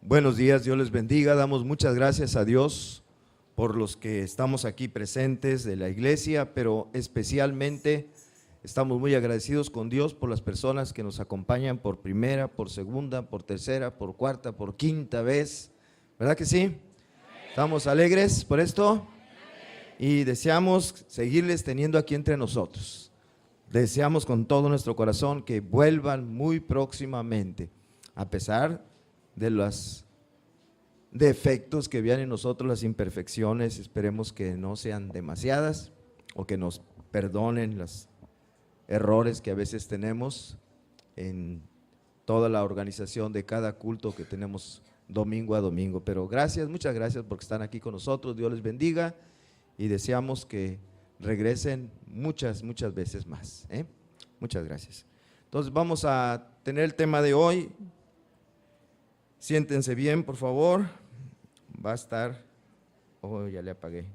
Buenos días, Dios les bendiga. Damos muchas gracias a Dios por los que estamos aquí presentes de la iglesia, pero especialmente estamos muy agradecidos con Dios por las personas que nos acompañan por primera, por segunda, por tercera, por cuarta, por quinta vez. ¿Verdad que sí? ¿Estamos alegres por esto? Y deseamos seguirles teniendo aquí entre nosotros. Deseamos con todo nuestro corazón que vuelvan muy próximamente, a pesar de los defectos que vean en nosotros, las imperfecciones. Esperemos que no sean demasiadas o que nos perdonen los errores que a veces tenemos en toda la organización de cada culto que tenemos domingo a domingo. Pero gracias, muchas gracias porque están aquí con nosotros. Dios les bendiga y deseamos que regresen muchas veces más, ¿eh? Muchas gracias. Entonces vamos a tener el tema de hoy. Siéntense bien, por favor. Va a estar… Oh, ya le apagué.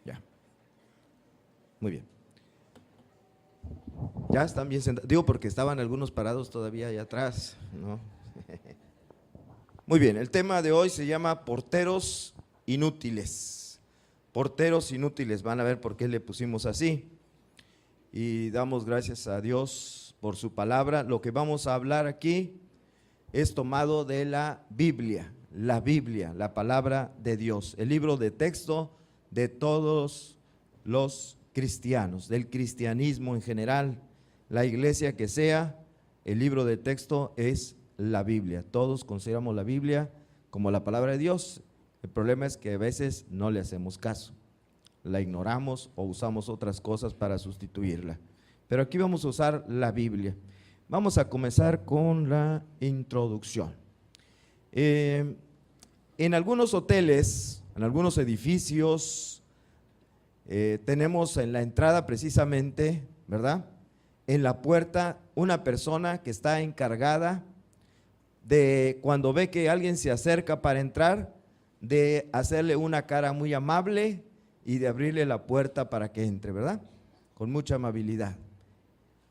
Ya. Muy bien. Ya están bien sentados. Digo porque estaban algunos parados todavía allá atrás, ¿no? Muy bien, el tema de hoy se llama porteros inútiles. Porteros inútiles, van a ver por qué le pusimos así. Y damos gracias a Dios por su palabra. Lo que vamos a hablar aquí es tomado de la Biblia, la palabra de Dios, el libro de texto de todos los cristianos, del cristianismo en general, la iglesia que sea, el libro de texto es la Biblia. Todos consideramos la Biblia como la palabra de Dios. El problema es que a veces no le hacemos caso, la ignoramos o usamos otras cosas para sustituirla. Pero aquí vamos a usar la Biblia. Vamos a comenzar con la introducción. En algunos hoteles, en algunos edificios, tenemos en la entrada precisamente, ¿verdad?, en la puerta una persona que está encargada de, cuando ve que alguien se acerca para entrar, de hacerle una cara muy amable y de abrirle la puerta para que entre, ¿verdad?, con mucha amabilidad.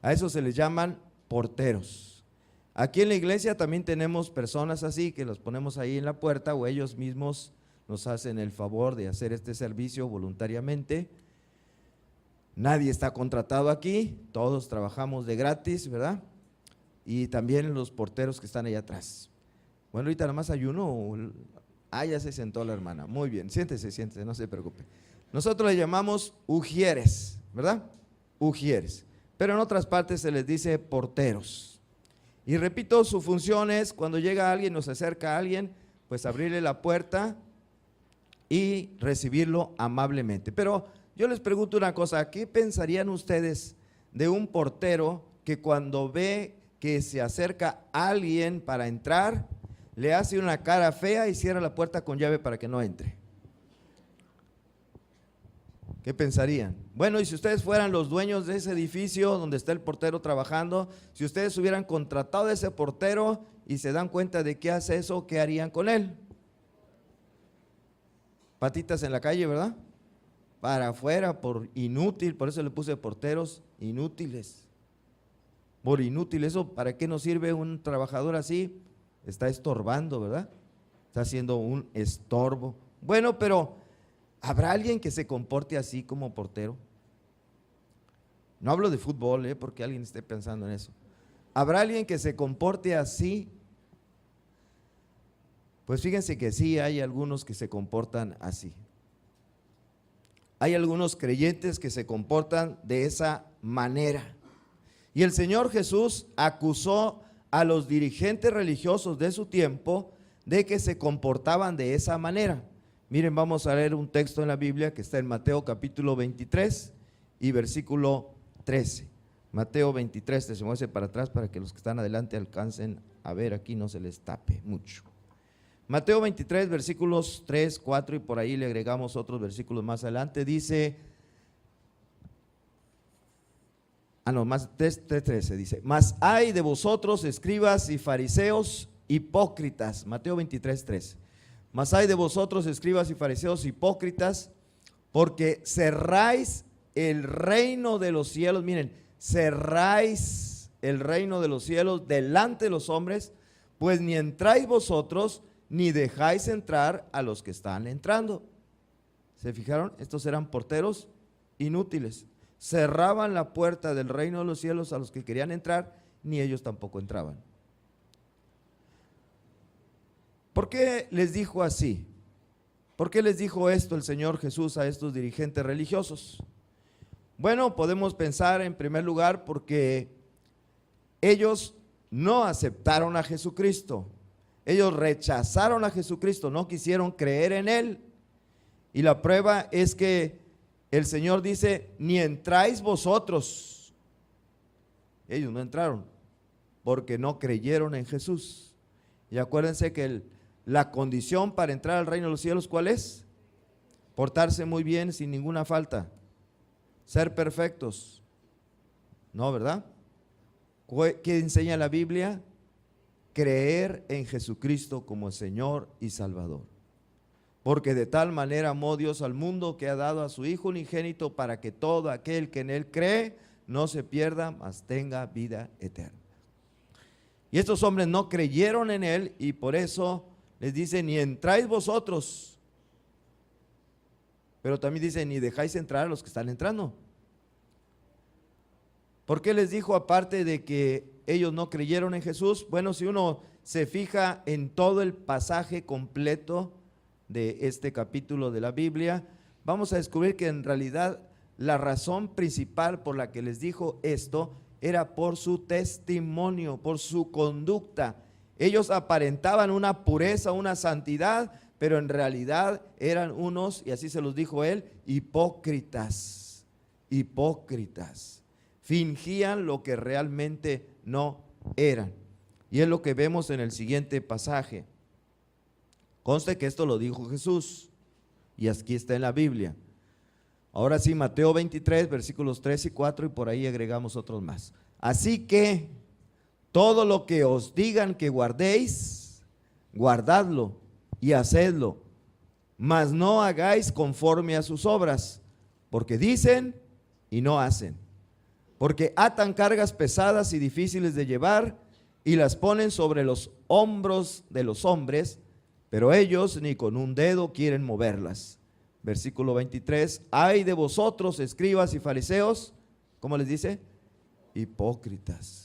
A eso se les llaman porteros. Aquí en la iglesia también tenemos personas así, que los ponemos ahí en la puerta, o ellos mismos nos hacen el favor de hacer este servicio voluntariamente. Nadie está contratado aquí, todos trabajamos de gratis, ¿verdad? Y también los porteros que están allá atrás. Bueno, ahorita nada más hay uno. Ya se sentó la hermana. Muy bien, siéntese, no se preocupe. Nosotros le llamamos ujieres, ¿verdad? Ujieres. Pero en otras partes se les dice porteros. Y repito, su función es cuando llega alguien o se acerca a alguien, pues abrirle la puerta y recibirlo amablemente. Pero yo les pregunto una cosa, ¿qué pensarían ustedes de un portero que cuando ve que se acerca alguien para entrar, le hace una cara fea y cierra la puerta con llave para que no entre? ¿Qué pensarían? Bueno, y si ustedes fueran los dueños de ese edificio donde está el portero trabajando, si ustedes hubieran contratado a ese portero y se dan cuenta de que hace eso, ¿qué harían con él? Patitas en la calle, ¿verdad? Para afuera, por inútil, por eso le puse porteros inútiles. Por inútil, eso, ¿para qué nos sirve un trabajador así? Está estorbando, ¿verdad? Está haciendo un estorbo. Bueno, pero ¿habrá alguien que se comporte así como portero? No hablo de fútbol, porque alguien esté pensando en eso. ¿Habrá alguien que se comporte así? Pues fíjense que sí, hay algunos que se comportan así. Hay algunos creyentes que se comportan de esa manera. Y el Señor Jesús acusó a los dirigentes religiosos de su tiempo de que se comportaban de esa manera. Miren, vamos a leer un texto en la Biblia que está en Mateo capítulo 23 y versículo 13. Mateo 23, se mueve para atrás para que los que están adelante alcancen a ver aquí, no se les tape mucho. Mateo 23, versículos 3, 4 y por ahí le agregamos otros versículos más adelante, dice… más 13 dice, mas hay de vosotros escribas y fariseos hipócritas, Mateo 23, 3, mas hay de vosotros escribas y fariseos hipócritas, porque cerráis el reino de los cielos, miren, cerráis el reino de los cielos delante de los hombres, pues ni entráis vosotros, ni dejáis entrar a los que están entrando. ¿Se fijaron? Estos eran porteros inútiles. Cerraban la puerta del reino de los cielos a los que querían entrar, ni ellos tampoco entraban. ¿Por qué les dijo así? ¿Por qué les dijo esto el Señor Jesús a estos dirigentes religiosos? Bueno, podemos pensar en primer lugar porque ellos no aceptaron a Jesucristo. Ellos rechazaron a Jesucristo, no quisieron creer en Él. Y la prueba es que el Señor dice, ni entráis vosotros. Ellos no entraron porque no creyeron en Jesús. Y acuérdense que la condición para entrar al reino de los cielos, ¿cuál es? Portarse muy bien sin ninguna falta, ser perfectos. ¿No, verdad? ¿Qué enseña la Biblia? Creer en Jesucristo como Señor y Salvador. Porque de tal manera amó Dios al mundo que ha dado a su Hijo unigénito para que todo aquel que en Él cree no se pierda, mas tenga vida eterna. Y estos hombres no creyeron en Él y por eso les dice, ni entráis vosotros. Pero también dice, ni dejáis entrar a los que están entrando. ¿Por qué les dijo aparte de que ellos no creyeron en Jesús? Bueno, si uno se fija en todo el pasaje completo de este capítulo de la Biblia, vamos a descubrir que en realidad la razón principal por la que les dijo esto era por su testimonio, por su conducta. Ellos aparentaban una pureza, una santidad, pero en realidad eran unos, y así se los dijo él, hipócritas, hipócritas. Fingían lo que realmente no eran. Y es lo que vemos en el siguiente pasaje. Conste que esto lo dijo Jesús, y aquí está en la Biblia. Ahora sí, Mateo 23, versículos 3 y 4, y por ahí agregamos otros más. Así que todo lo que os digan que guardéis, guardadlo y hacedlo, mas no hagáis conforme a sus obras, porque dicen y no hacen, porque atan cargas pesadas y difíciles de llevar y las ponen sobre los hombros de los hombres, pero ellos ni con un dedo quieren moverlas. Versículo 23, ay de vosotros, escribas y fariseos, ¿cómo les dice? Hipócritas.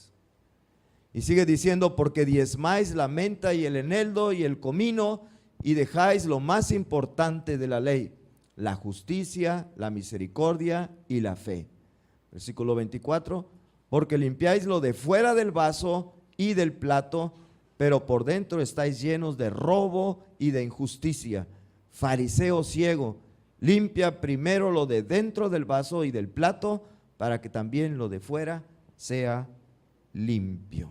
Y sigue diciendo, porque diezmáis la menta y el eneldo y el comino y dejáis lo más importante de la ley, la justicia, la misericordia y la fe. Versículo 24, porque limpiáis lo de fuera del vaso y del plato, pero por dentro estáis llenos de robo y de injusticia. Fariseo ciego, limpia primero lo de dentro del vaso y del plato, para que también lo de fuera sea limpio.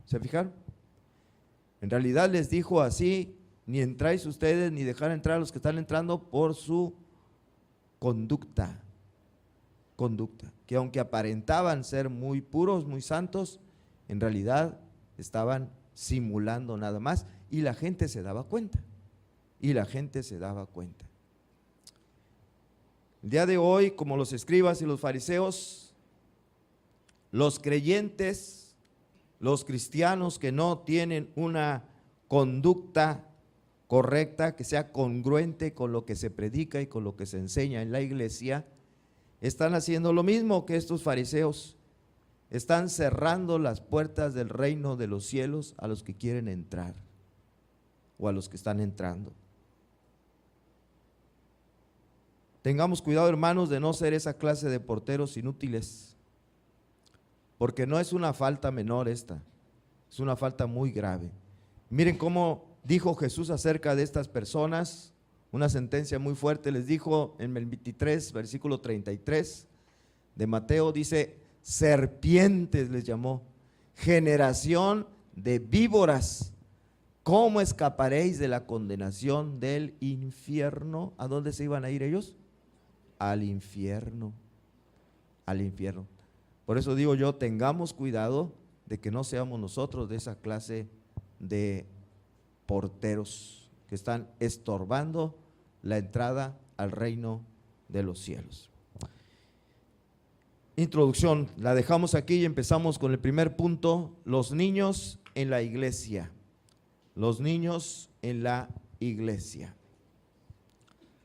¿Se fijaron? En realidad les dijo así, ni entráis ustedes, ni dejar entrar a los que están entrando por su conducta, que aunque aparentaban ser muy puros, muy santos, en realidad estaban simulando nada más, y la gente se daba cuenta, El día de hoy, como los escribas y los fariseos, los creyentes, los cristianos que no tienen una conducta correcta, que sea congruente con lo que se predica y con lo que se enseña en la iglesia, están haciendo lo mismo que estos fariseos. Están cerrando las puertas del reino de los cielos a los que quieren entrar o a los que están entrando. Tengamos cuidado, hermanos, de no ser esa clase de porteros inútiles, porque no es una falta menor esta, es una falta muy grave. Miren cómo dijo Jesús acerca de estas personas, una sentencia muy fuerte. Les dijo en el 23, versículo 33 de Mateo, dice, serpientes les llamó, generación de víboras, ¿cómo escaparéis de la condenación del infierno? ¿A dónde se iban a ir ellos? Al infierno, al infierno. Por eso digo yo, tengamos cuidado de que no seamos nosotros de esa clase de porteros que están estorbando la entrada al reino de los cielos. introducción la dejamos aquí y empezamos con el primer punto: los niños en la iglesia. Los niños en la iglesia.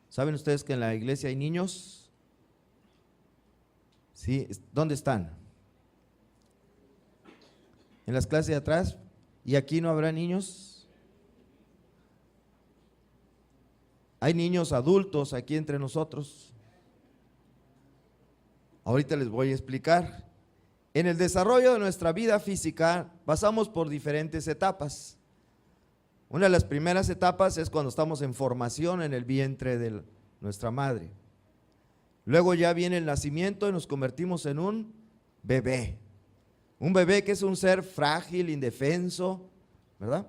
¿Saben ustedes que en la iglesia hay niños? ¿Sí? ¿Dónde están? ¿En las clases de atrás? ¿Y aquí no habrá niños? Hay niños adultos aquí entre nosotros. Ahorita les voy a explicar. En el desarrollo de nuestra vida física pasamos por diferentes etapas. Una de las primeras etapas es cuando estamos en formación en el vientre de nuestra madre. Luego ya viene el nacimiento y nos convertimos en un bebé. Un bebé que es un ser frágil, indefenso, ¿verdad?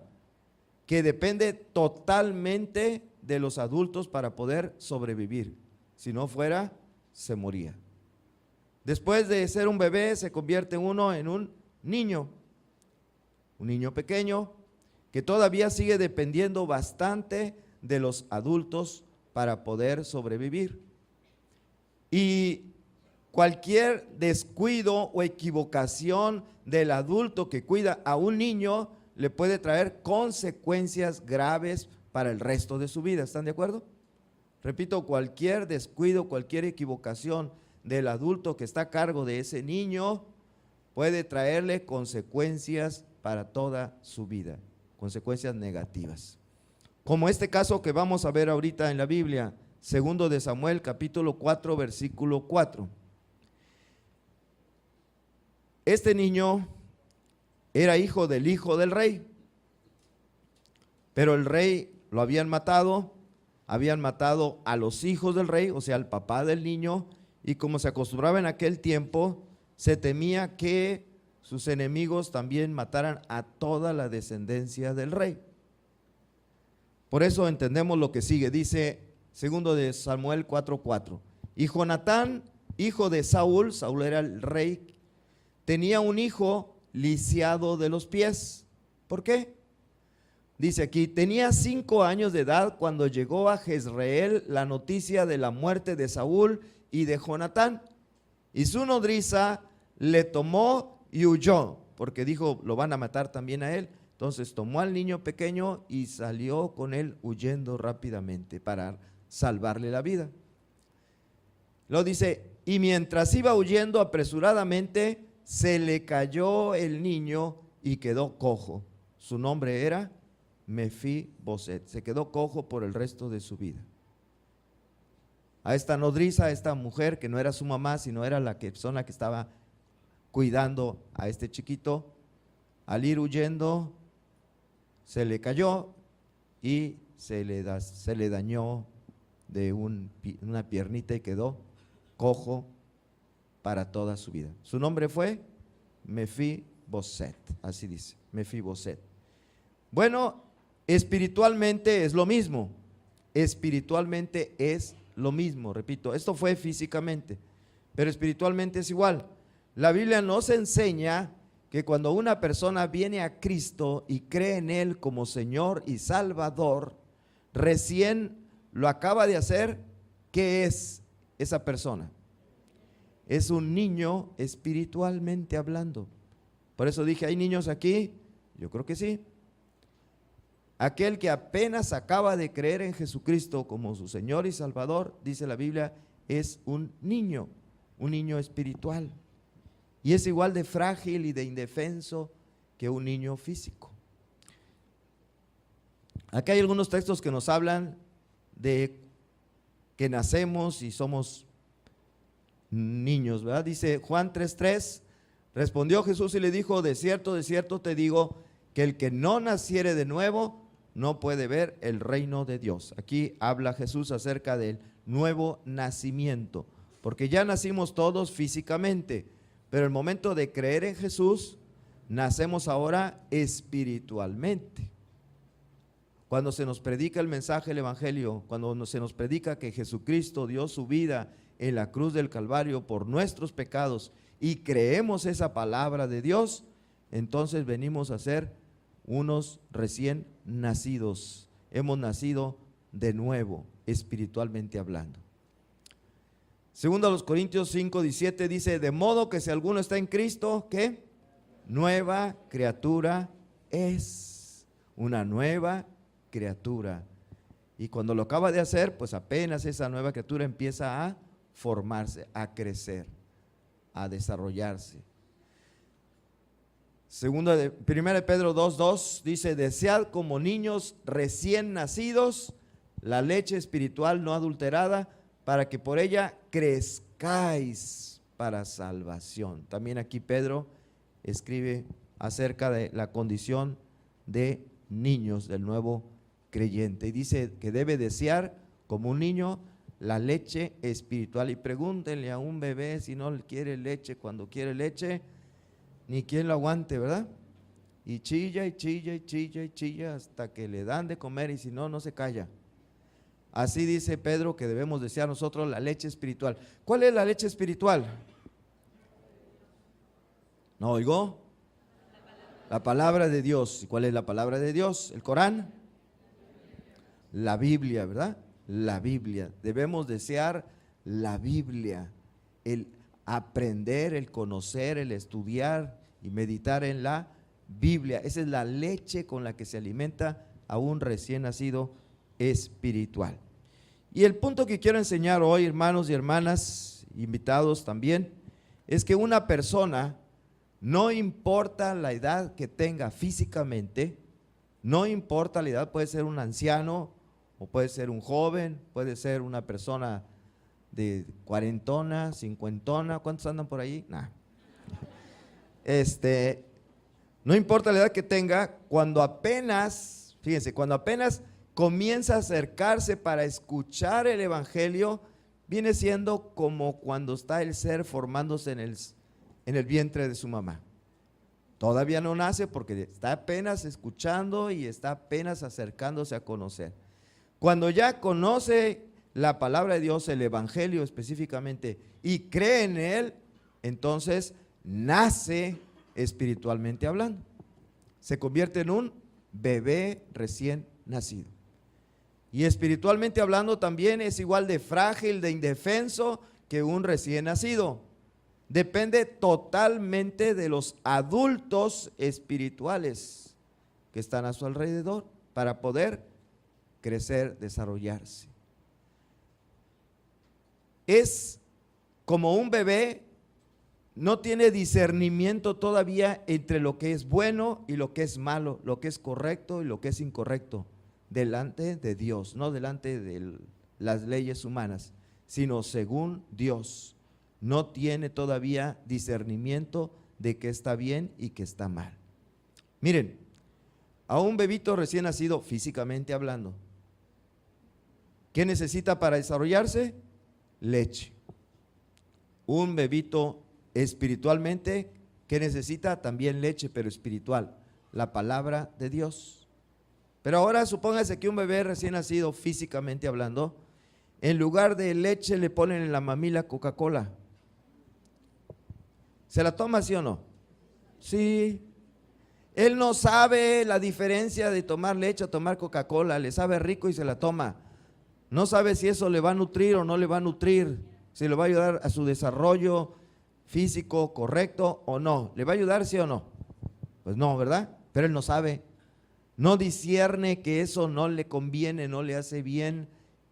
Que depende totalmente de los adultos para poder sobrevivir. Si no fuera, se moría. Después de ser un bebé, se convierte uno en un niño pequeño que todavía sigue dependiendo bastante de los adultos para poder sobrevivir. Y cualquier descuido o equivocación del adulto que cuida a un niño le puede traer consecuencias graves para el resto de su vida. ¿Están de acuerdo? Repito, cualquier descuido, cualquier equivocación del adulto que está a cargo de ese niño puede traerle consecuencias para toda su vida, consecuencias negativas. Como este caso que vamos a ver ahorita en la Biblia, segundo de Samuel, capítulo 4, versículo 4. Este niño era hijo del rey, pero el rey lo habían matado a los hijos del rey, o sea, al papá del niño, y como se acostumbraba en aquel tiempo, se temía que sus enemigos también mataran a toda la descendencia del rey. Por eso entendemos lo que sigue, dice segundo de Samuel 4:4. Y Jonatán, hijo de Saúl era el rey, tenía un hijo lisiado de los pies. ¿Por qué? Dice aquí, tenía 5 años de edad cuando llegó a Jezreel la noticia de la muerte de Saúl y de Jonatán. Y su nodriza le tomó y huyó, porque dijo, lo van a matar también a él. Entonces tomó al niño pequeño y salió con él huyendo rápidamente para salvarle la vida. Luego dice, y mientras iba huyendo apresuradamente, se le cayó el niño y quedó cojo. Su nombre era Mefiboset. Se quedó cojo por el resto de su vida. A esta nodriza, a esta mujer que no era su mamá, sino era la persona que estaba cuidando a este chiquito, al ir huyendo, se le cayó y se le dañó de una piernita y quedó cojo para toda su vida. Su nombre fue Mefiboset, así dice, Mefiboset. Bueno, espiritualmente es lo mismo, espiritualmente es lo mismo, repito, esto fue físicamente, pero espiritualmente es igual. La Biblia nos enseña que cuando una persona viene a Cristo y cree en Él como Señor y Salvador, recién lo acaba de hacer. ¿Qué es esa persona? Es un niño espiritualmente hablando. Por eso dije, ¿hay niños aquí? Yo creo que sí. Aquel que apenas acaba de creer en Jesucristo como su Señor y Salvador, dice la Biblia, es un niño espiritual. Y es igual de frágil y de indefenso que un niño físico. Acá hay algunos textos que nos hablan de que nacemos y somos niños, ¿verdad? Dice Juan 3:3, respondió Jesús y le dijo, de cierto te digo, que el que no naciere de nuevo no puede ver el reino de Dios. Aquí habla Jesús acerca del nuevo nacimiento, porque ya nacimos todos físicamente, pero el momento de creer en Jesús, nacemos ahora espiritualmente. Cuando se nos predica el mensaje del Evangelio, cuando se nos predica que Jesucristo dio su vida en la cruz del Calvario por nuestros pecados y creemos esa palabra de Dios, entonces venimos a ser unos recién nacidos. Hemos nacido de nuevo, espiritualmente hablando. Segundo a los Corintios 5:17 dice, de modo que si alguno está en Cristo, ¿qué? Nueva criatura es. Una nueva criatura. Y cuando lo acaba de hacer, pues apenas esa nueva criatura empieza a formarse, a crecer, a desarrollarse. Primera de Pedro 2:2 dice, desead como niños recién nacidos la leche espiritual no adulterada, para que por ella crezcáis para salvación. También aquí Pedro escribe acerca de la condición de niños del nuevo creyente. Y dice que debe desear como un niño la leche espiritual. Y pregúntenle a un bebé si no quiere leche, cuando quiere leche, ni quien lo aguante, ¿verdad? Y chilla y chilla y chilla y chilla hasta que le dan de comer, y si no, no se calla. Así dice Pedro que debemos desear nosotros la leche espiritual. ¿Cuál es la leche espiritual? ¿No oigo? La palabra de Dios. ¿Y cuál es la palabra de Dios? ¿El Corán? La Biblia, ¿verdad? La Biblia. Debemos desear la Biblia, el aprender, el conocer, el estudiar y meditar en la Biblia. Esa es la leche con la que se alimenta a un recién nacido espiritual. Y el punto que quiero enseñar hoy, hermanos y hermanas, invitados también, es que una persona, no importa la edad que tenga físicamente, no importa la edad, puede ser un anciano o puede ser un joven, puede ser una persona de cuarentona, cincuentona, ¿cuántos andan por ahí? Nah. No importa la edad que tenga, cuando apenas, fíjense, cuando apenas comienza a acercarse para escuchar el evangelio, viene siendo como cuando está el ser formándose en el vientre de su mamá. Todavía no nace porque está apenas escuchando y está apenas acercándose a conocer. Cuando ya conoce la palabra de Dios, el evangelio específicamente, y cree en él, entonces nace espiritualmente hablando. Se convierte en un bebé recién nacido. Y espiritualmente hablando también es igual de frágil, de indefenso que un recién nacido. Depende totalmente de los adultos espirituales que están a su alrededor para poder crecer, desarrollarse. Es como un bebé, no tiene discernimiento todavía entre lo que es bueno y lo que es malo, lo que es correcto y lo que es incorrecto, delante de Dios, no delante de las leyes humanas, sino según Dios. No tiene todavía discernimiento de qué está bien y qué está mal. Miren, a un bebito recién nacido, físicamente hablando, ¿qué necesita para desarrollarse? Leche. Un bebito espiritualmente, ¿qué necesita? También leche, pero espiritual, la palabra de Dios. Pero ahora supóngase que un bebé recién nacido, físicamente hablando, en lugar de leche le ponen en la mamila Coca-Cola. ¿Se la toma, sí o no? Sí. Él no sabe la diferencia de tomar leche o tomar Coca-Cola, le sabe rico y se la toma. No sabe si eso le va a nutrir o no le va a nutrir, si le va a ayudar a su desarrollo físico correcto o no. ¿Le va a ayudar, sí o no? Pues no, ¿verdad? Pero él no sabe. No discierne que eso no le conviene, no le hace bien,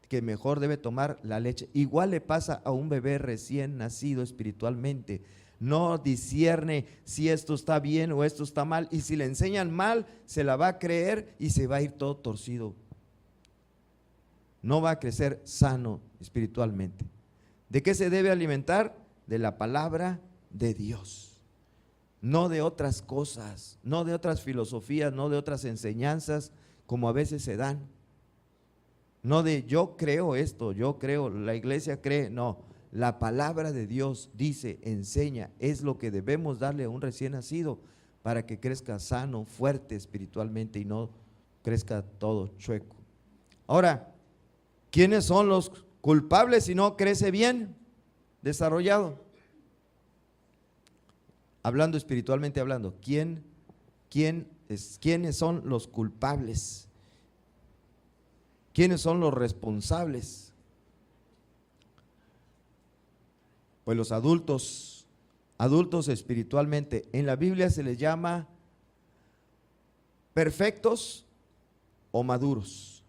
que mejor debe tomar la leche. Igual le pasa a un bebé recién nacido espiritualmente. No discierne si esto está bien o esto está mal, y si le enseñan mal, se la va a creer y se va a ir todo torcido. No va a crecer sano espiritualmente. ¿De qué se debe alimentar? De la palabra de Dios. No de otras cosas, no de otras filosofías, no de otras enseñanzas como a veces se dan. No de yo creo esto, yo creo, la iglesia cree, no. La palabra de Dios dice, enseña, es lo que debemos darle a un recién nacido para que crezca sano, fuerte espiritualmente y no crezca todo chueco. Ahora, ¿quiénes son los culpables si no crece bien, desarrollado? Hablando espiritualmente hablando, ¿quiénes son los culpables? ¿Quiénes son los responsables? Pues los adultos espiritualmente, en la Biblia se les llama perfectos o maduros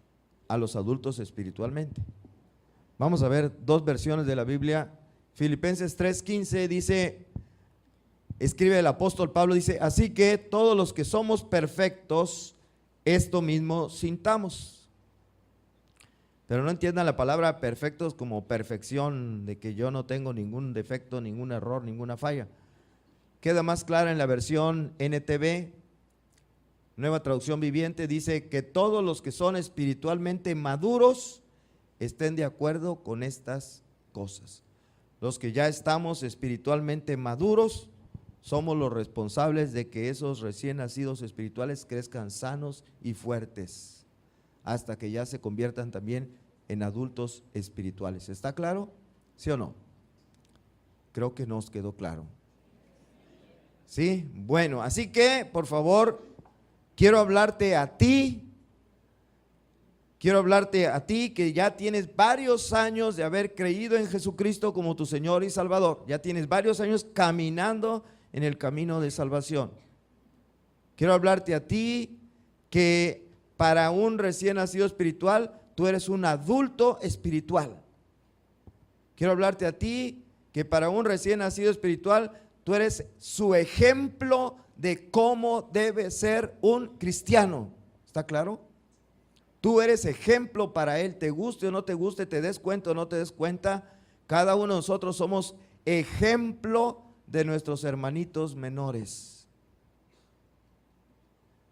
a los adultos espiritualmente. Vamos a ver dos versiones de la Biblia. Filipenses 3:15 dice, escribe el apóstol Pablo, dice, así que todos los que somos perfectos, esto mismo sintamos. Pero no entiendan la palabra perfectos como perfección, de que yo no tengo ningún defecto, ningún error, ninguna falla. Queda más clara en la versión NTV, Nueva Traducción Viviente, dice que todos los que son espiritualmente maduros estén de acuerdo con estas cosas. Los que ya estamos espiritualmente maduros somos los responsables de que esos recién nacidos espirituales crezcan sanos y fuertes, hasta que ya se conviertan también en adultos espirituales. ¿Está claro? ¿Sí o no? Creo que nos quedó claro. ¿Sí? Bueno, así que, por favor, quiero hablarte a ti que ya tienes varios años de haber creído en Jesucristo como tu Señor y Salvador. Ya tienes varios años caminando en el camino de salvación. Quiero hablarte a ti que para un recién nacido espiritual, tú eres un adulto espiritual. Quiero hablarte a ti que para un recién nacido espiritual, tú eres su ejemplo de cómo debe ser un cristiano. ¿Está claro? Tú eres ejemplo para él, te guste o no te guste, te des cuenta o no te des cuenta. Cada uno de nosotros somos ejemplo de nuestros hermanitos menores.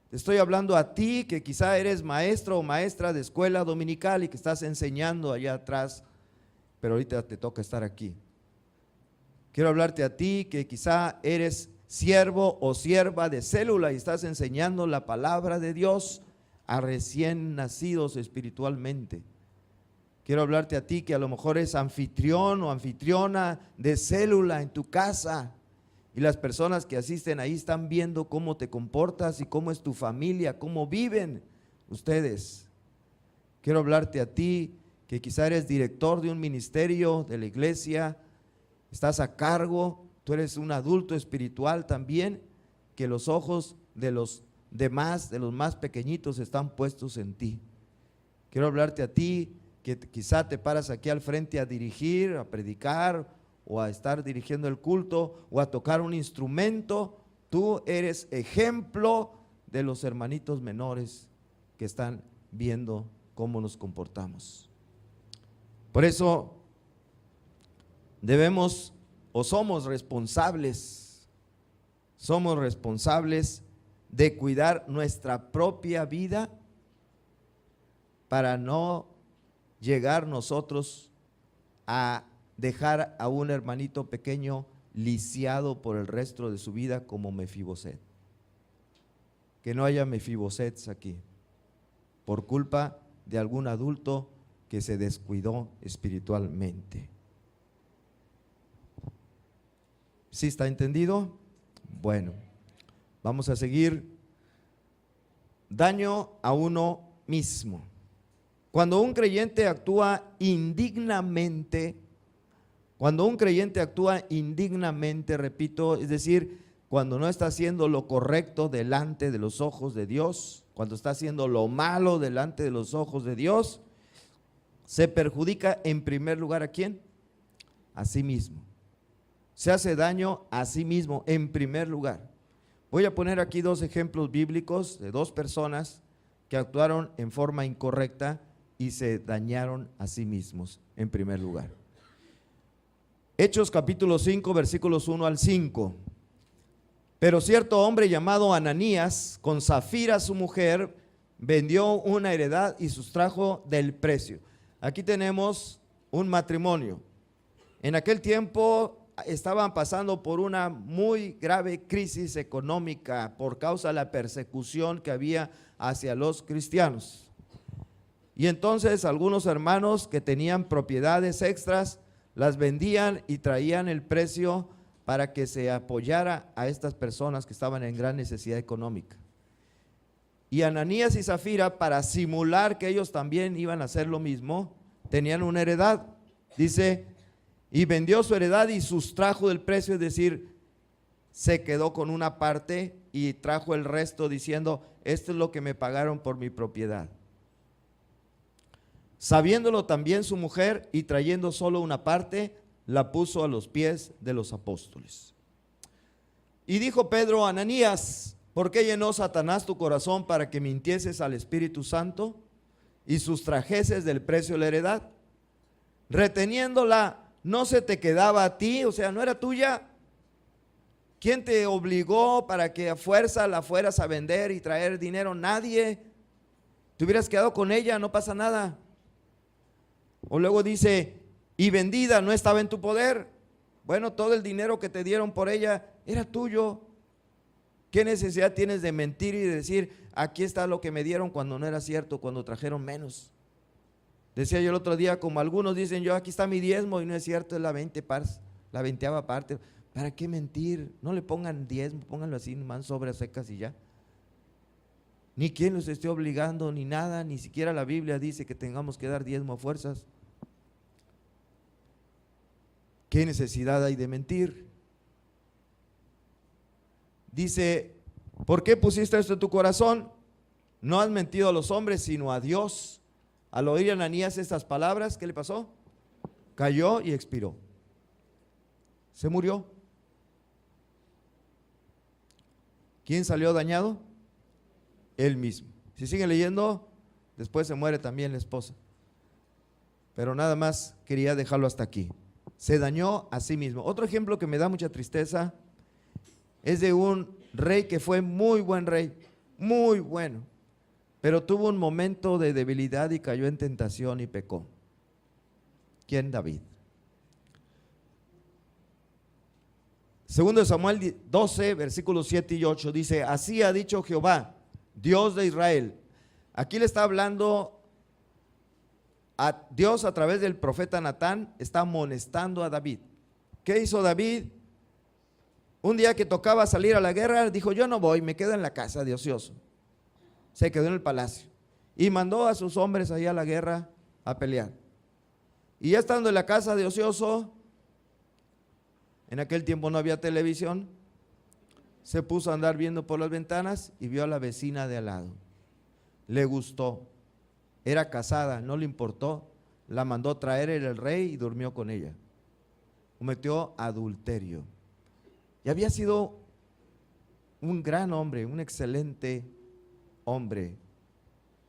Te estoy hablando a ti que quizá eres maestro o maestra de escuela dominical y que estás enseñando allá atrás, pero ahorita te toca estar aquí. Quiero hablarte a ti que quizá eres siervo o sierva de célula y estás enseñando la palabra de Dios a recién nacidos espiritualmente. Quiero hablarte a ti que a lo mejor eres anfitrión o anfitriona de célula en tu casa y las personas que asisten ahí están viendo cómo te comportas y cómo es tu familia, cómo viven ustedes. Quiero hablarte a ti que quizá eres director de un ministerio de la iglesia, estás a cargo, tú eres un adulto espiritual también, que los ojos de los demás, de los más pequeñitos, están puestos en ti. Quiero hablarte a ti que quizá te paras aquí al frente a dirigir, a predicar o a estar dirigiendo el culto o a tocar un instrumento. Tú eres ejemplo de los hermanitos menores que están viendo cómo nos comportamos. Por eso debemos o somos responsables de cuidar nuestra propia vida para no llegar nosotros a dejar a un hermanito pequeño lisiado por el resto de su vida como Mefiboset. Que no haya Mefibosets aquí por culpa de algún adulto que se descuidó espiritualmente. ¿Sí está entendido? Bueno, vamos a seguir. Daño a uno mismo. Cuando un creyente actúa indignamente, repito, es decir, cuando no está haciendo lo correcto delante de los ojos de Dios, cuando está haciendo lo malo delante de los ojos de Dios, se perjudica en primer lugar ¿a quién? A sí mismo. Se hace daño a sí mismo en primer lugar. Voy a poner aquí dos ejemplos bíblicos de dos personas que actuaron en forma incorrecta y se dañaron a sí mismos en primer lugar. Hechos capítulo 5 versículos 1 al 5. Pero cierto hombre llamado Ananías, con Zafira su mujer, vendió una heredad y sustrajo del precio. Aquí tenemos un matrimonio. En aquel tiempo estaban pasando por una muy grave crisis económica por causa de la persecución que había hacia los cristianos. Y entonces algunos hermanos que tenían propiedades extras las vendían y traían el precio para que se apoyara a estas personas que estaban en gran necesidad económica. Y Ananías y Zafira, para simular que ellos también iban a hacer lo mismo, tenían una heredad. Dice, y vendió su heredad y sustrajo del precio, es decir, se quedó con una parte y trajo el resto diciendo, esto es lo que me pagaron por mi propiedad. Sabiéndolo también su mujer y trayendo solo una parte, la puso a los pies de los apóstoles. Y dijo Pedro a Ananías, ¿por qué llenó Satanás tu corazón para que mintieses al Espíritu Santo y sustrajeses del precio de la heredad? Reteniéndola, ¿no se te quedaba a ti? O sea, ¿no era tuya? ¿Quién te obligó para que a fuerza la fueras a vender y traer dinero? Nadie. Te hubieras quedado con ella, no pasa nada. O luego dice, y vendida, ¿no estaba en tu poder? Bueno, todo el dinero que te dieron por ella era tuyo. ¿Qué necesidad tienes de mentir y de decir, aquí está lo que me dieron cuando no era cierto, cuando trajeron menos? Decía yo el otro día, como algunos dicen, yo aquí está mi diezmo y no es cierto, es la 20ª parte. ¿Para qué mentir? No le pongan diezmo, pónganlo así, nomás sobras secas y ya. Ni quien los esté obligando, ni nada, ni siquiera la Biblia dice que tengamos que dar diezmo a fuerzas. ¿Qué necesidad hay de mentir? Dice, ¿por qué pusiste esto en tu corazón? No has mentido a los hombres, sino a Dios. Al oír a Ananías estas palabras, ¿qué le pasó? Cayó y expiró. Se murió. ¿Quién salió dañado? Él mismo. Si sigue leyendo, después se muere también la esposa. Pero nada más quería dejarlo hasta aquí. Se dañó a sí mismo. Otro ejemplo que me da mucha tristeza es de un rey que fue muy buen rey, muy bueno, pero tuvo un momento de debilidad y cayó en tentación y pecó. ¿Quién? David. Segundo de Samuel 12, versículos 7 y 8 dice, así ha dicho Jehová, Dios de Israel. Aquí le está hablando a Dios a través del profeta Natán, está amonestando a David. ¿Qué hizo David? Un día que tocaba salir a la guerra, dijo, yo no voy, me quedo en la casa de ocioso. Se quedó en el palacio y mandó a sus hombres allá a la guerra a pelear. Y ya estando en la casa de ocioso, en aquel tiempo no había televisión, se puso a andar viendo por las ventanas y vio a la vecina de al lado. Le gustó, era casada, no le importó, la mandó traer el rey y durmió con ella. Cometió adulterio. Y había sido un gran hombre, un excelente hombre,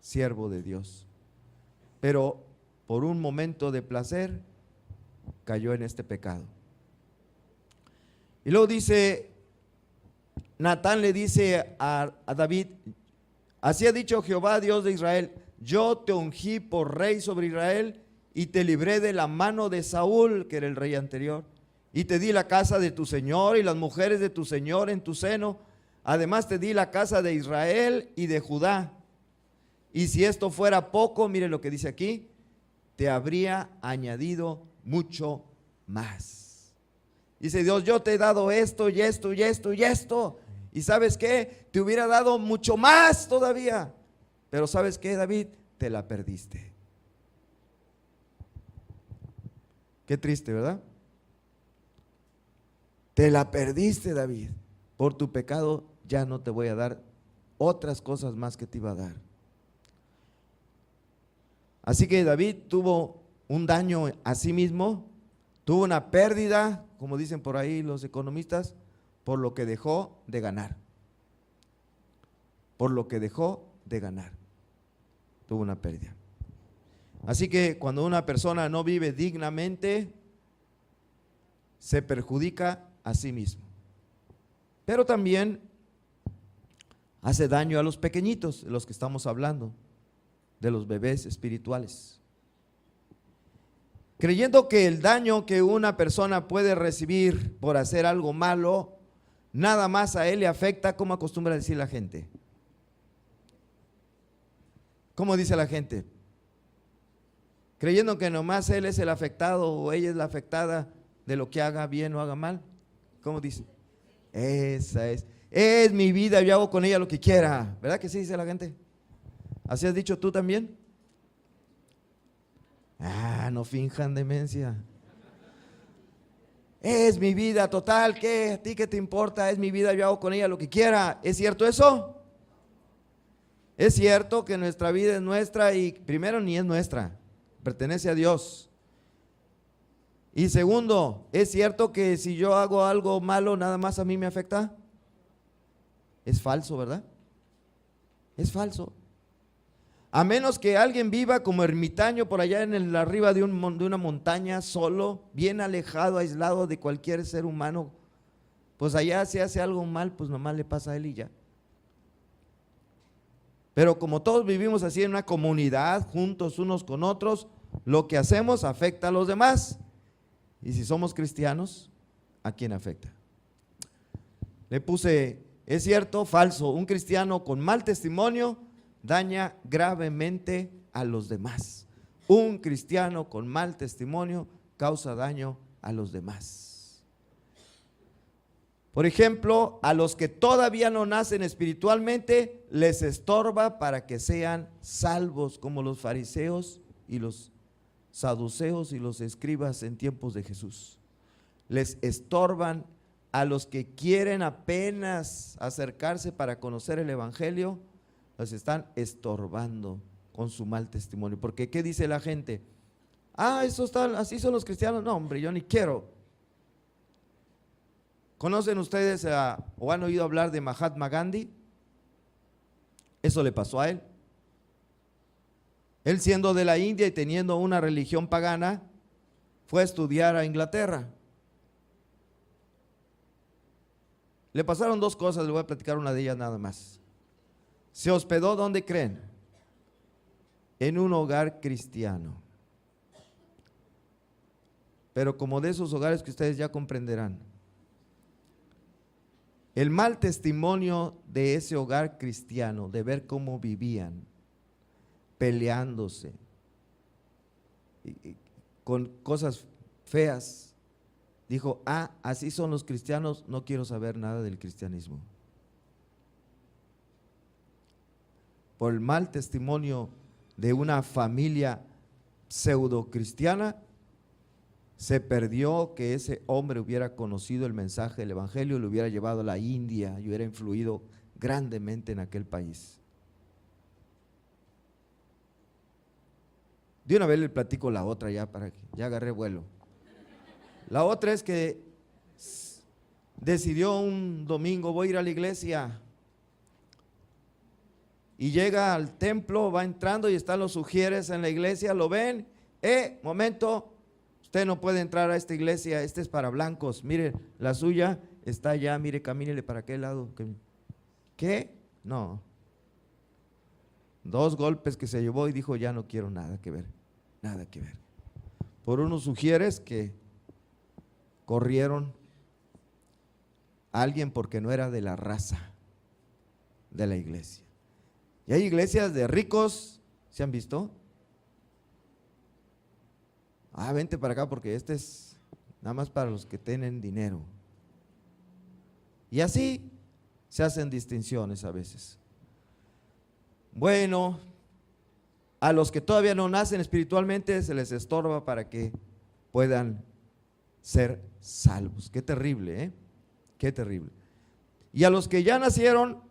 siervo de Dios. Pero por un momento de placer cayó en este pecado. Y luego dice, Natán le dice a David, así ha dicho Jehová, Dios de Israel, yo te ungí por rey sobre Israel y te libré de la mano de Saúl, que era el rey anterior, y te di la casa de tu señor y las mujeres de tu señor en tu seno. Además te di la casa de Israel y de Judá. Y si esto fuera poco, mire lo que dice aquí, te habría añadido mucho más. Dice Dios, yo te he dado esto y esto y esto y esto. Y ¿sabes qué? Te hubiera dado mucho más todavía. Pero ¿sabes qué, David? Te la perdiste. Qué triste, ¿verdad? Te la perdiste, David. Por tu pecado ya no te voy a dar otras cosas más que te iba a dar. Así que David tuvo un daño a sí mismo, tuvo una pérdida, como dicen por ahí los economistas, por lo que dejó de ganar. Por lo que dejó de ganar. Tuvo una pérdida. Así que cuando una persona no vive dignamente, se perjudica a sí mismo. Pero también hace daño a los pequeñitos, de los que estamos hablando, de los bebés espirituales. Creyendo que el daño que una persona puede recibir por hacer algo malo, nada más a él le afecta, como acostumbra decir la gente. ¿Cómo dice la gente? Creyendo que nomás él es el afectado o ella es la afectada de lo que haga bien o haga mal. ¿Cómo dice? Esa es mi vida, yo hago con ella lo que quiera. ¿Verdad que sí dice la gente? ¿Así has dicho tú también? Ah, no finjan demencia. es mi vida total, ¿qué? ¿A ti qué te importa? Es mi vida, yo hago con ella lo que quiera. ¿Es cierto eso? Es cierto que nuestra vida es nuestra y primero ni es nuestra, pertenece a Dios. Y segundo, ¿es cierto que si yo hago algo malo nada más a mí me afecta? Es falso, ¿verdad? Es falso. A menos que alguien viva como ermitaño por allá arriba de una montaña, solo, bien alejado, aislado de cualquier ser humano, pues allá si hace algo mal, pues nomás le pasa a él y ya. Pero como todos vivimos así en una comunidad, juntos unos con otros, lo que hacemos afecta a los demás. Y si somos cristianos, ¿a quién afecta? Le puse, ¿es cierto? Falso. Un cristiano con mal testimonio daña gravemente a los demás. Un cristiano con mal testimonio causa daño a los demás. Por ejemplo, a los que todavía no nacen espiritualmente, les estorba para que sean salvos, como los fariseos y los saduceos y los escribas en tiempos de Jesús. Les estorban a los que quieren apenas acercarse para conocer el evangelio, los están estorbando con su mal testimonio. Porque ¿qué dice la gente? Así son los cristianos. No, hombre, yo ni quiero. ¿Conocen ustedes o han oído hablar de Mahatma Gandhi? Eso le pasó a él. Él, siendo de la India y teniendo una religión pagana, fue a estudiar a Inglaterra. Le pasaron dos cosas, le voy a platicar una de ellas nada más. Se hospedó, ¿dónde creen? En un hogar cristiano. Pero como de esos hogares que ustedes ya comprenderán, el mal testimonio de ese hogar cristiano, de ver cómo vivían, peleándose, con cosas feas, dijo, así son los cristianos, no quiero saber nada del cristianismo. Por el mal testimonio de una familia pseudo cristiana, se perdió que ese hombre hubiera conocido el mensaje del evangelio, lo hubiera llevado a la India y hubiera influido grandemente en aquel país. De una vez le platico la otra ya, para que ya agarré vuelo. La otra es que decidió un domingo, voy a ir a la iglesia, y llega al templo, va entrando y están los sugieres en la iglesia, lo ven, momento, usted no puede entrar a esta iglesia, esta es para blancos, mire, la suya está allá, mire, camínele para aquel lado. ¿Qué? No. 2 golpes que se llevó y dijo, ya no quiero nada que ver, nada que ver. Por unos sugieres que corrieron a alguien porque no era de la raza de la iglesia. Y hay iglesias de ricos, ¿se han visto? Vente para acá porque este es nada más para los que tienen dinero. Y así se hacen distinciones a veces. Bueno, a los que todavía no nacen espiritualmente se les estorba para que puedan ser salvos. Qué terrible, ¿eh? Qué terrible. Y a los que ya nacieron,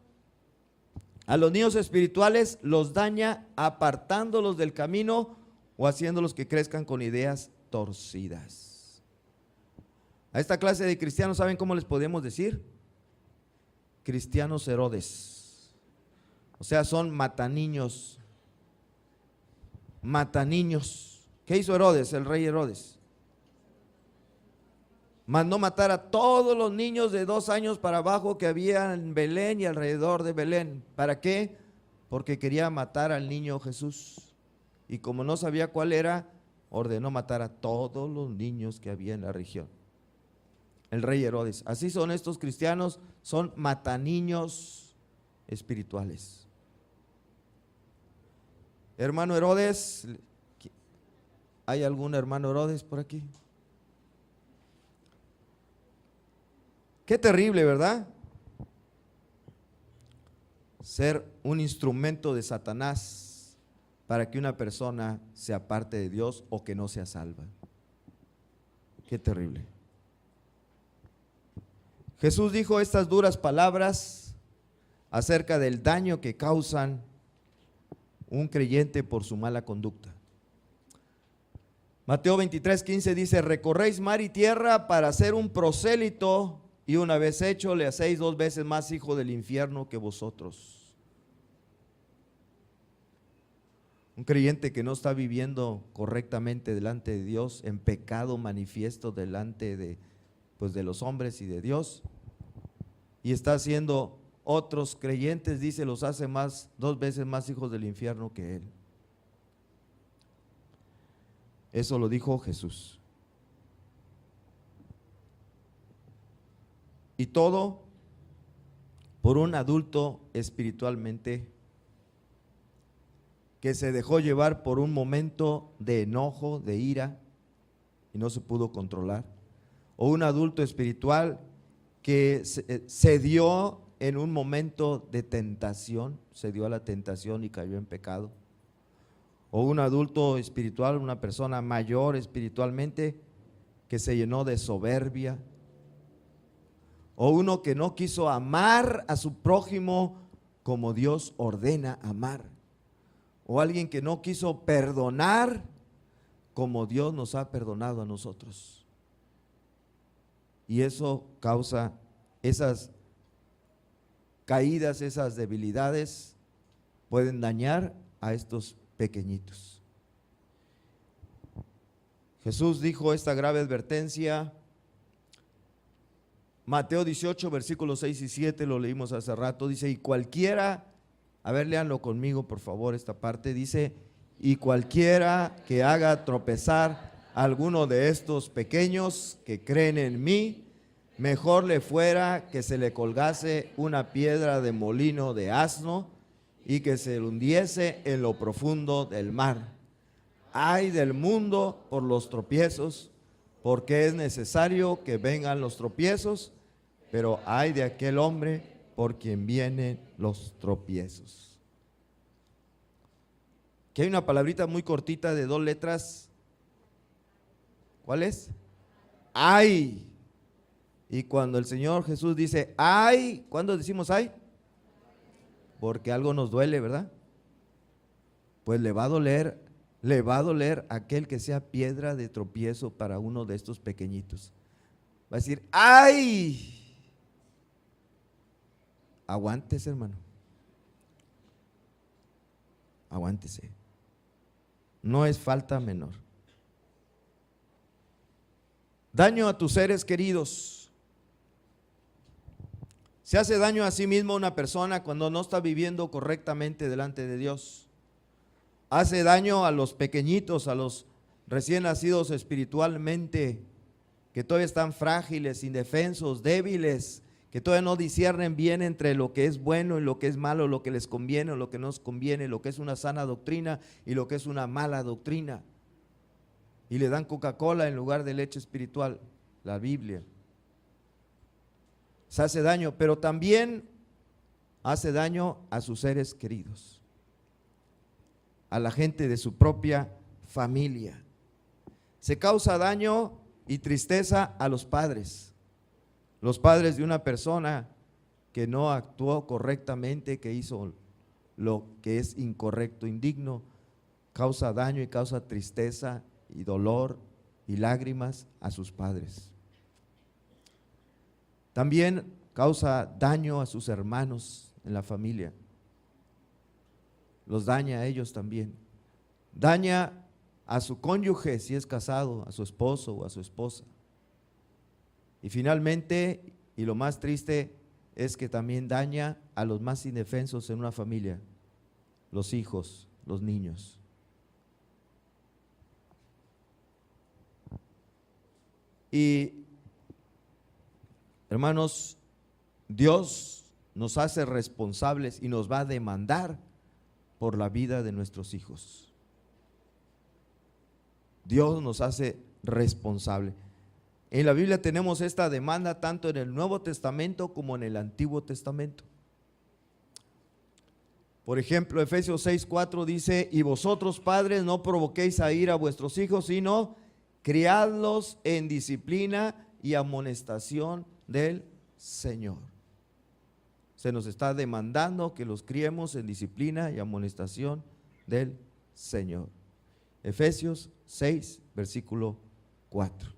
a los niños espirituales los daña apartándolos del camino o haciéndolos que crezcan con ideas torcidas. A esta clase de cristianos, ¿saben cómo les podemos decir? Cristianos Herodes. O sea, son mataniños. Mataniños. ¿Qué hizo Herodes, el rey Herodes? Mandó matar a todos los niños de 2 años para abajo que había en Belén y alrededor de Belén. ¿Para qué? Porque quería matar al niño Jesús. Y como no sabía cuál era, ordenó matar a todos los niños que había en la región. El rey Herodes. Así son estos cristianos, son mataniños espirituales. Hermano Herodes, ¿hay algún hermano Herodes por aquí? Qué terrible, ¿verdad? Ser un instrumento de Satanás para que una persona se aparte de Dios o que no sea salva. Qué terrible. Jesús dijo estas duras palabras acerca del daño que causan un creyente por su mala conducta. Mateo 23:15 dice: recorréis mar y tierra para ser un prosélito, y una vez hecho le hacéis 2 veces más hijo del infierno que vosotros. Un creyente que no está viviendo correctamente delante de Dios, en pecado manifiesto delante de los hombres y de Dios, y está haciendo otros creyentes, dice, los hace 2 veces más hijos del infierno que él. Eso lo dijo Jesús. Y todo por un adulto espiritualmente que se dejó llevar por un momento de enojo, de ira, y no se pudo controlar. O un adulto espiritual que se dio en un momento de tentación, se dio a la tentación y cayó en pecado. O un adulto espiritual, una persona mayor espiritualmente, que se llenó de soberbia. O uno que no quiso amar a su prójimo como Dios ordena amar. O alguien que no quiso perdonar como Dios nos ha perdonado a nosotros. Y eso causa esas caídas, esas debilidades, pueden dañar a estos pequeñitos. Jesús dijo esta grave advertencia. Mateo 18, versículos 6 y 7, lo leímos hace rato, dice: y cualquiera, a ver, léanlo conmigo por favor esta parte, dice: y cualquiera que haga tropezar a alguno de estos pequeños que creen en mí, mejor le fuera que se le colgase una piedra de molino de asno y que se le hundiese en lo profundo del mar. Ay del mundo por los tropiezos, porque es necesario que vengan los tropiezos, pero ay de aquel hombre por quien vienen los tropiezos. Aquí hay una palabrita muy cortita de 2 letras. ¿Cuál es? Ay. Y cuando el Señor Jesús dice ay, ¿cuándo decimos ay? Porque algo nos duele, ¿verdad? Pues le va a doler a aquel que sea piedra de tropiezo para uno de estos pequeñitos. Va a decir ay. Aguántese, hermano. Aguántese. No es falta menor. Daño a tus seres queridos. Se hace daño a sí mismo una persona cuando no está viviendo correctamente delante de Dios. Hace daño a los pequeñitos, a los recién nacidos espiritualmente, que todavía están frágiles, indefensos, débiles, que todavía no disciernen bien entre lo que es bueno y lo que es malo, lo que les conviene o lo que no les conviene, lo que es una sana doctrina y lo que es una mala doctrina. Y le dan Coca-Cola en lugar de leche espiritual, la Biblia. Se hace daño, pero también hace daño a sus seres queridos, a la gente de su propia familia. Se causa daño y tristeza a los padres de una persona que no actuó correctamente, que hizo lo que es incorrecto, indigno, causa daño y causa tristeza y dolor y lágrimas a sus padres. También causa daño a sus hermanos en la familia. Los daña a ellos también. Daña a su cónyuge si es casado, a su esposo o a su esposa. Y finalmente, y lo más triste, es que también daña a los más indefensos en una familia, los hijos, los niños. Y hermanos, Dios nos hace responsables y nos va a demandar por la vida de nuestros hijos. Dios nos hace responsable. En la Biblia tenemos esta demanda tanto en el Nuevo Testamento como en el Antiguo Testamento. Por ejemplo, Efesios 6:4 dice: y vosotros padres no provoquéis a ira a vuestros hijos, sino criadlos en disciplina y amonestación del Señor. Se nos está demandando que los criemos en disciplina y amonestación del Señor. Efesios 6, versículo 4.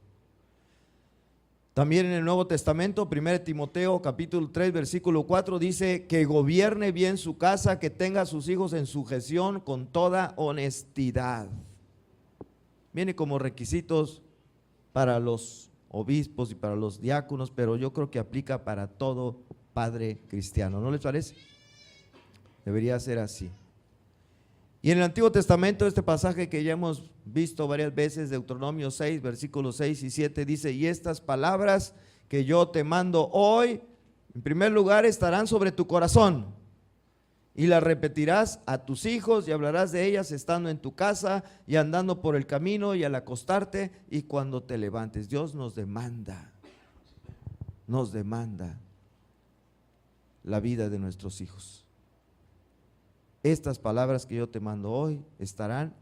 También en el Nuevo Testamento, 1 Timoteo capítulo 3, versículo 4, dice que gobierne bien su casa, que tenga a sus hijos en sujeción con toda honestidad. Viene como requisitos para los obispos y para los diáconos, pero yo creo que aplica para todo padre cristiano. ¿No les parece? Debería ser así. Y en el Antiguo Testamento, este pasaje que ya hemos visto varias veces, Deuteronomio 6, versículos 6 y 7, dice: y estas palabras que yo te mando hoy, en primer lugar, estarán sobre tu corazón, y las repetirás a tus hijos, y hablarás de ellas estando en tu casa, y andando por el camino, y al acostarte, y cuando te levantes. Dios nos demanda la vida de nuestros hijos. Estas palabras que yo te mando hoy estarán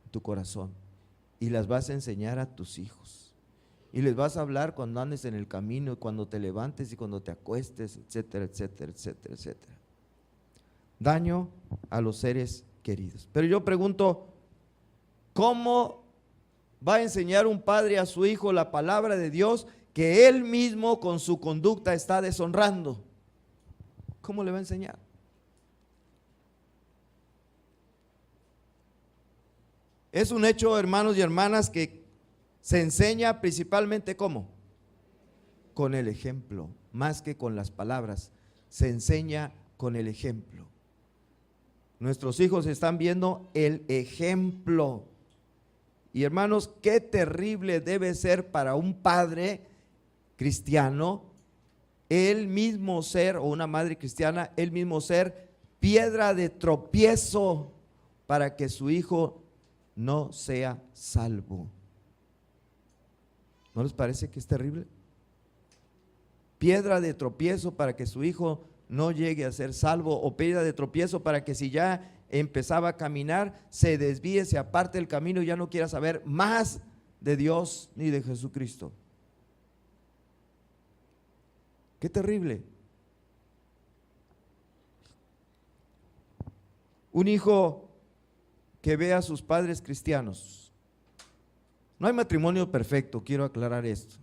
en tu corazón, y las vas a enseñar a tus hijos, y les vas a hablar cuando andes en el camino, y cuando te levantes, y cuando te acuestes, etcétera, etcétera, etcétera, etcétera. Daño a los seres queridos. Pero yo pregunto, ¿cómo va a enseñar un padre a su hijo la palabra de Dios que él mismo con su conducta está deshonrando? ¿Cómo le va a enseñar? Es un hecho, hermanos y hermanas, que se enseña principalmente ¿cómo? Con el ejemplo, más que con las palabras. Se enseña con el ejemplo. Nuestros hijos están viendo el ejemplo. Y hermanos, qué terrible debe ser para un padre cristiano, él mismo ser, o una madre cristiana, él mismo ser piedra de tropiezo para que su hijo no sea salvo. ¿No les parece que es terrible? Piedra de tropiezo para que su hijo no llegue a ser salvo, o piedra de tropiezo para que si ya empezaba a caminar, se desvíe, se aparte del camino y ya no quiera saber más de Dios ni de Jesucristo. Qué terrible. Un hijo que ve a sus padres cristianos. No hay matrimonio perfecto, quiero aclarar esto.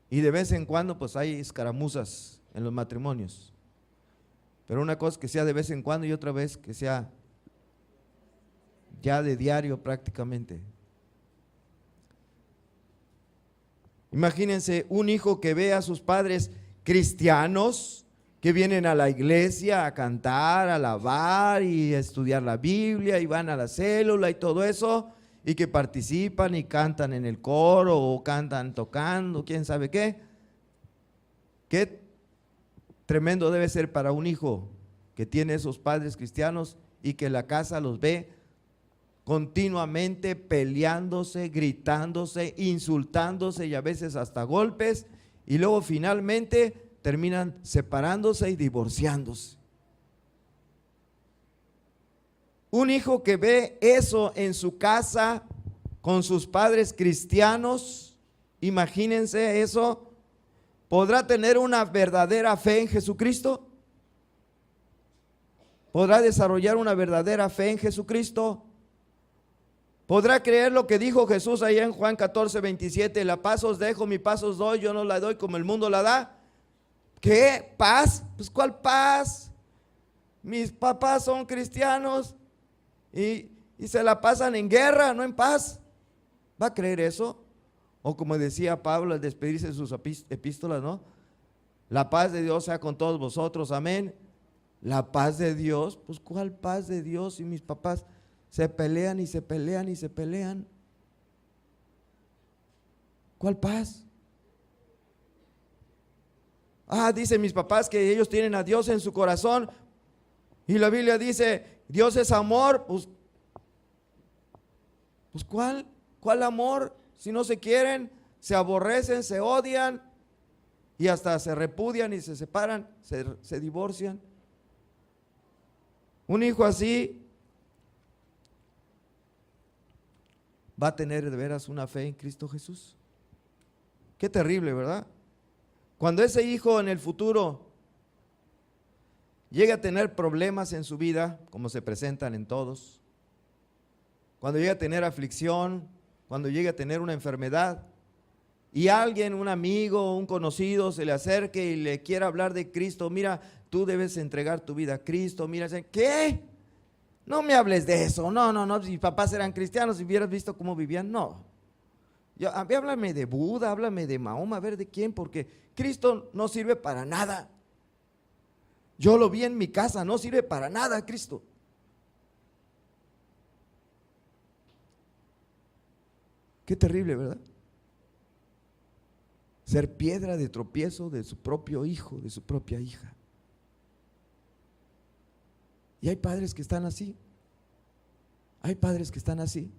Y de vez en cuando pues hay escaramuzas en los matrimonios. Pero una cosa que sea de vez en cuando y otra vez que sea ya de diario prácticamente. Imagínense un hijo que ve a sus padres cristianos que vienen a la iglesia a cantar, a alabar y a estudiar la Biblia, y van a la célula y todo eso, y que participan y cantan en el coro o cantan tocando, quién sabe qué. Qué tremendo debe ser para un hijo que tiene esos padres cristianos y que la casa los ve continuamente peleándose, gritándose, insultándose y a veces hasta golpes, y luego finalmente terminan separándose y divorciándose. Un hijo que ve eso en su casa con sus padres cristianos, imagínense eso, ¿podrá tener una verdadera fe en Jesucristo? ¿Podrá desarrollar una verdadera fe en Jesucristo? ¿Podrá creer lo que dijo Jesús allá en Juan 14, 27? La paz os dejo, mi paz os doy, yo no la doy como el mundo la da. ¿Qué? ¿Paz? Pues ¿cuál paz? Mis papás son cristianos y se la pasan en guerra, no en paz. ¿Va a creer eso? O como decía Pablo al despedirse de sus epístolas, ¿no? La paz de Dios sea con todos vosotros, amén. La paz de Dios, pues ¿cuál paz de Dios si mis papás se pelean y se pelean y se pelean? ¿Cuál paz? Dicen mis papás que ellos tienen a Dios en su corazón, y la Biblia dice Dios es amor. Pues ¿cuál amor? Si no se quieren, se aborrecen, se odian y hasta se repudian y se separan, se divorcian. Un hijo así va a tener de veras una fe en Cristo Jesús. Qué terrible, ¿verdad? Cuando ese hijo en el futuro llegue a tener problemas en su vida, como se presentan en todos, cuando llegue a tener aflicción, cuando llegue a tener una enfermedad, y alguien, un amigo, un conocido se le acerque y le quiera hablar de Cristo, mira, tú debes entregar tu vida a Cristo, mira, ¿qué? No me hables de eso, no, mis papás eran cristianos, si hubieras visto cómo vivían, no. Háblame de Buda, háblame de Mahoma, a ver de quién, porque Cristo no sirve para nada. Yo lo vi en mi casa, no sirve para nada Cristo. Qué terrible, ¿verdad? Ser piedra de tropiezo de su propio hijo, de su propia hija. Y hay padres que están así. Hay padres que están así.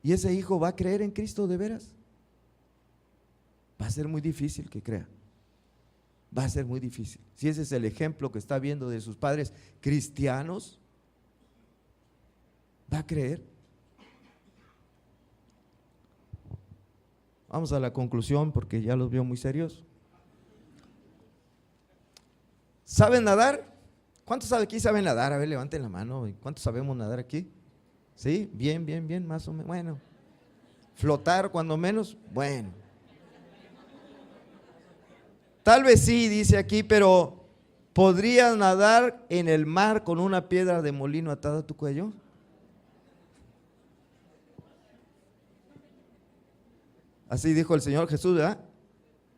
¿Y ese hijo va a creer en Cristo de veras? Va a ser muy difícil que crea. Va a ser muy difícil. Si ese es el ejemplo que está viendo de sus padres cristianos, ¿va a creer? Vamos a la conclusión porque ya los veo muy serios. ¿Saben nadar? ¿Cuántos aquí saben nadar? A ver, levanten la mano. ¿Cuántos sabemos nadar aquí? ¿Sí? Bien, más o menos. Bueno. ¿Flotar cuando menos? Bueno. Tal vez sí, dice aquí, pero ¿podrías nadar en el mar con una piedra de molino atada a tu cuello? Así dijo el Señor Jesús, ¿verdad?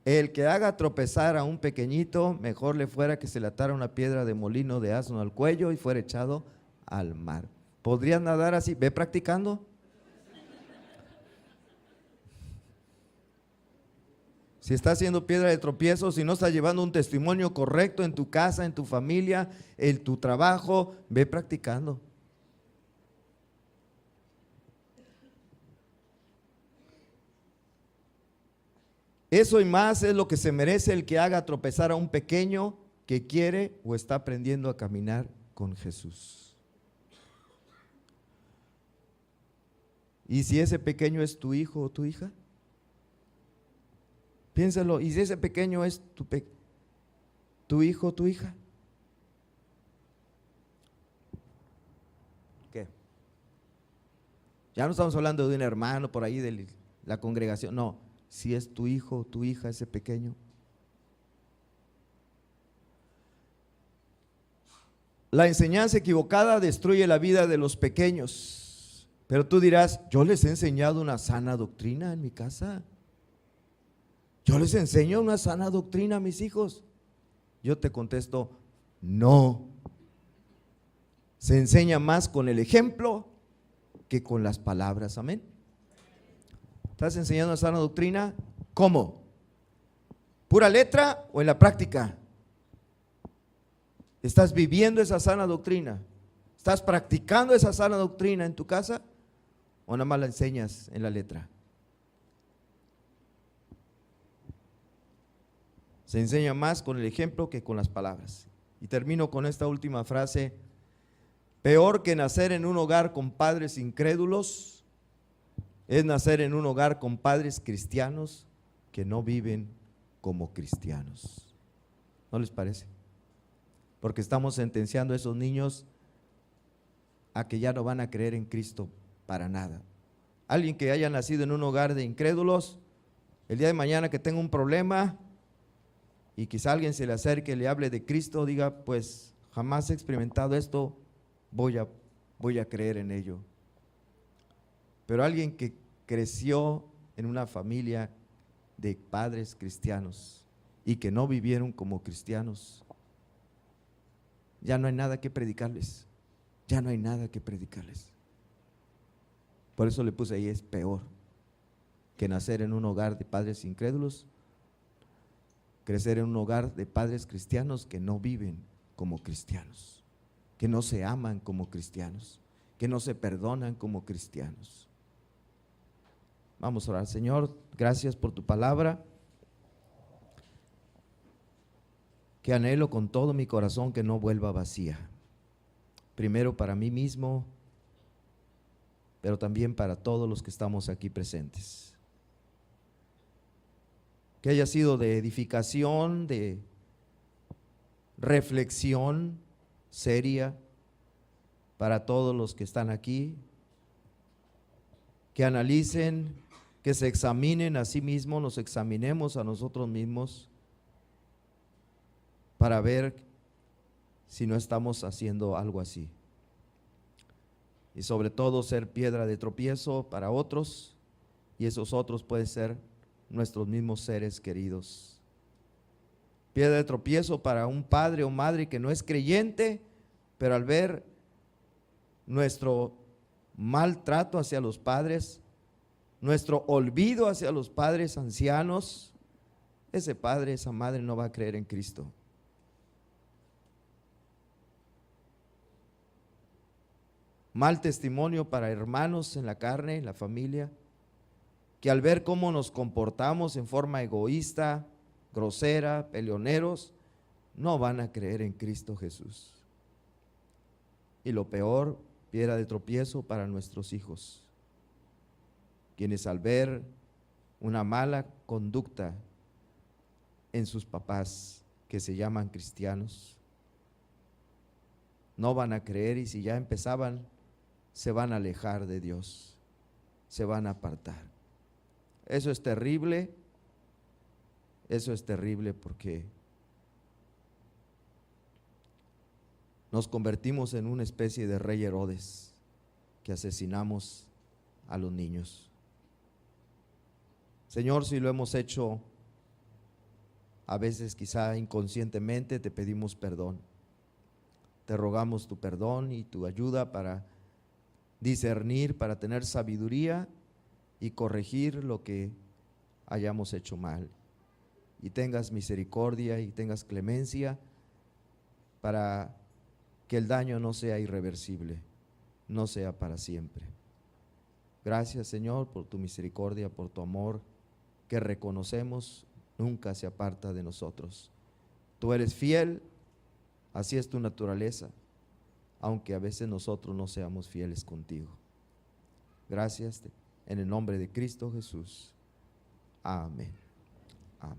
El que haga tropezar a un pequeñito, mejor le fuera que se le atara una piedra de molino de asno al cuello y fuera echado al mar. ¿Podrías nadar así? Ve practicando. Si estás haciendo piedra de tropiezo, si no estás llevando un testimonio correcto en tu casa, en tu familia, en tu trabajo, ve practicando. Eso y más es lo que se merece el que haga tropezar a un pequeño que quiere o está aprendiendo a caminar con Jesús. ¿Y si ese pequeño es tu hijo o tu hija? Piénsalo, ¿y si ese pequeño es tu hijo o tu hija? ¿Qué? Ya no estamos hablando de un hermano por ahí de la congregación, no. Si es tu hijo o tu hija ese pequeño. La enseñanza equivocada destruye la vida de los pequeños. Pero tú dirás, yo les he enseñado una sana doctrina en mi casa. Yo les enseño una sana doctrina a mis hijos. Yo te contesto, no. Se enseña más con el ejemplo que con las palabras, amén. ¿Estás enseñando una sana doctrina? ¿Cómo? ¿Pura letra o en la práctica? ¿Estás viviendo esa sana doctrina? ¿Estás practicando esa sana doctrina en tu casa? ¿O nada más la enseñas en la letra? Se enseña más con el ejemplo que con las palabras. Y termino con esta última frase. Peor que nacer en un hogar con padres incrédulos es nacer en un hogar con padres cristianos que no viven como cristianos. ¿No les parece? Porque estamos sentenciando a esos niños a que ya no van a creer en Cristo para nada. Alguien que haya nacido en un hogar de incrédulos, el día de mañana que tenga un problema y quizá alguien se le acerque y le hable de Cristo, diga, pues jamás he experimentado esto, voy a creer en ello. Pero alguien que creció en una familia de padres cristianos y que no vivieron como cristianos, ya no hay nada que predicarles, ya no hay nada que predicarles. Por eso le puse ahí, es peor que nacer en un hogar de padres incrédulos, crecer en un hogar de padres cristianos que no viven como cristianos, que no se aman como cristianos, que no se perdonan como cristianos. Vamos a orar. Señor, gracias por tu palabra, que anhelo con todo mi corazón que no vuelva vacía. Primero para mí mismo, pero también para todos los que estamos aquí presentes. que haya sido de edificación, de reflexión seria para todos los que están aquí, que analicen, que se examinen a sí mismos, nos examinemos a nosotros mismos para ver si no estamos haciendo algo así. Y sobre todo ser piedra de tropiezo para otros, y esos otros pueden ser nuestros mismos seres queridos. Piedra de tropiezo para un padre o madre que no es creyente, pero al ver nuestro maltrato hacia los padres, nuestro olvido hacia los padres ancianos, ese padre, esa madre no va a creer en Cristo. Mal testimonio para hermanos en la carne, en la familia, que al ver cómo nos comportamos en forma egoísta, grosera, peleoneros, no van a creer en Cristo Jesús. Y lo peor, piedra de tropiezo para nuestros hijos, quienes al ver una mala conducta en sus papás, que se llaman cristianos, no van a creer, y si ya empezaban, se van a alejar de Dios, se van a apartar. Eso es terrible porque nos convertimos en una especie de rey Herodes que asesinamos a los niños. Señor, si lo hemos hecho a veces quizá inconscientemente, te pedimos perdón. Te rogamos tu perdón y tu ayuda para discernir, para tener sabiduría y corregir lo que hayamos hecho mal. Y tengas misericordia y tengas clemencia para que el daño no sea irreversible, no sea para siempre. Gracias, Señor, por tu misericordia, por tu amor, que reconocemos nunca se aparta de nosotros. Tú eres fiel, así es tu naturaleza, aunque a veces nosotros no seamos fieles contigo. Gracias, en el nombre de Cristo Jesús. Amén. Amén.